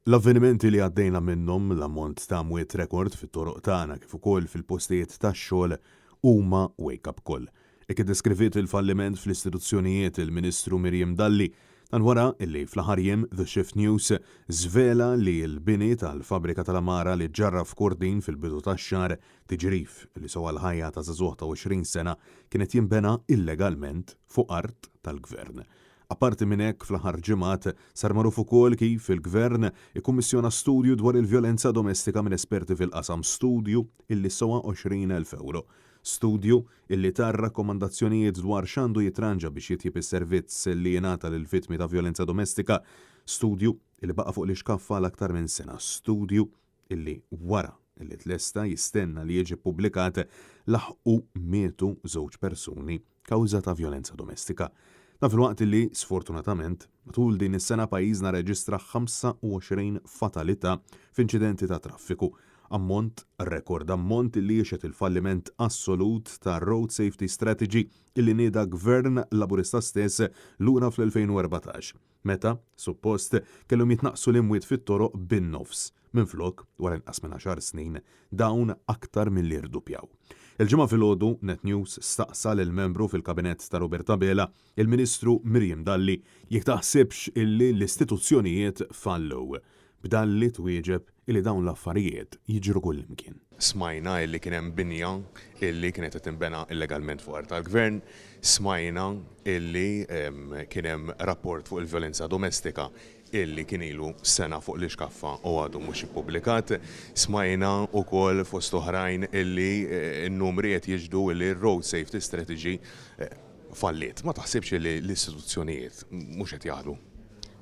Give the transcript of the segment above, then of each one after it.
L-avvenimenti li għaddejna minnhom l-ammont ta' mwiet rekord fit-toroq tagħna kif ukoll fil-postijiet tax-xogħol huma wake-up call. Hekk iddeskriviet il-falliment fl-istituzzjonijiet il-Ministru Miriam Dalli dan wara illi fl-aħħar jiem The Shift News żvela li l-bini tal-fabrika tal-Amara li ġarra f'Kordin fil-bidu tax-xahar Tiġrif li sewa l-ħajja ta' żagħżugħ ta' 20 sena kienet jinbena illegalment fuq art tal-Gvern. Apparti minn hekk fl-aħħar ġimgħat sar magħruf ukoll kif il-Gvern ikkummissjona studju dwar il-vjolenza domestika minn esperti fil-qasam, studju illi sewa 20,000 euro. Studju illi tar rakkomandazzjonijiet dwar x'għandu jitranġa biex jitjib is-servizz li jingħata lil vittmi ta' vjolenza domestika, studju illi baqa' fuq l-ixkaffa l-aktar minn sena, studju illi wara illi tlesta jistenna li jiġi ppubblikat laħqu mietu żewġ persuni kawża ta' vjolenza domestika. Dan fil-waqt li sfortunatament matul din is-sena pajjiżna reġistra 25 fatalità f'inċidenti ta' traffiku. Ammont li jiexet il-falliment assolut ta' Road Safety Strategy illi nieda Gvern Laburista stess lura fl-2014. Meta, suppost, kellhom jitnaqsu l-imwiet fit-toroq bin-nofs. Minflok, wara inqas minn 10 snin, dawn aktar milli rdupjaw. Il-ġimgħa filgħodu Net News staqsa lill-membru fil-kabinett ta' Roberta Bela, il-Ministru Miriam Dalli, jekk taħsibx illi l-istituzzjonijiet fallew. B'Dalli twieġeb illi dawn l-affarijiet jiġru kull imkien. Smajna illi kien hemm binja illi kienet qed tinbena illegalment fuq art tal-Gvern, smajna illi kien hemm rapport fuq il-vjolenza domestika illi kien ilu sena fuq l-iskaffa u għadu mhux ippubblikat, smajna wkoll fost oħrajn illi n-numri qed jiġdu illi Road Safety Strategy falliet. Ma taħsibx li l-istituzzjonijiet mhux qed jaħdmu?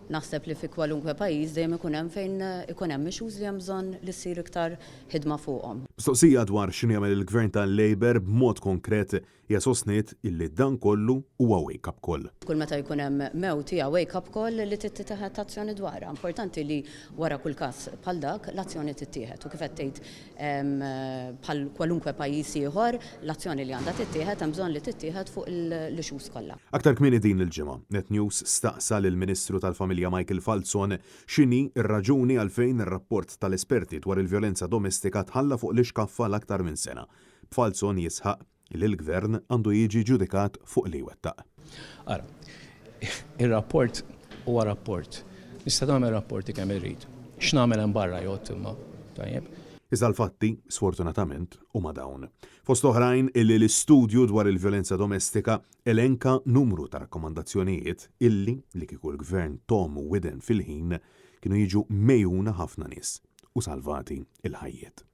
Naħseb li fi kwalunkwe pajjiż dejjem ikun hemm fejn ikun hemm issues li hemm bżonn li ssir iktar ħidma fuqhom. Mistoqsija dwar x'inhu jagħmel il-Gvern tal-Labor b'mod konkret hija sostniet illi dan kollu huwa wake-up call. Kull meta jkun hemm mewt hija wake-up call li tittieħed azzjoni dwarha. Importanti li wara kull każ bħal dak l-azzjoni tittieħed u kif qed tgħid bħal kwalunkwe pajjiż ieħor l-azzjoni li għandha tittieħed hemm bżonn li tittieħed fuq l-issues kollha. Aktar kmieni din il-ġimgħa, Net News staqsa lill-Ministru tal-Familja Michael Falzon x'inhi r-raġuni għalfejn ir-rapport tal-esperti dwar il-vjolenza domestika tħalla fuq l-ixkaffa l-aktar minn sena. Falzon jisħaq li l-Gvern għandu jiġi ġudikat fuq li wettaq. Ara, ir-rapport huwa rapport. Nista' nagħmel rapporti kemm irrid. X'nagħmel hemm barra jgħod imma tajjeb. Iżda l-fatti, sfortunatament, huma dawn. Fost oħrajn illi l-istudju dwar il-vjolenza domestika elenka numru ta' rakkomandazzjonijiet illi li kieku l-Gvern Tom widen fil-ħin kienu jiġu mejjuna ħafna nies u salvati il-ħajjiet.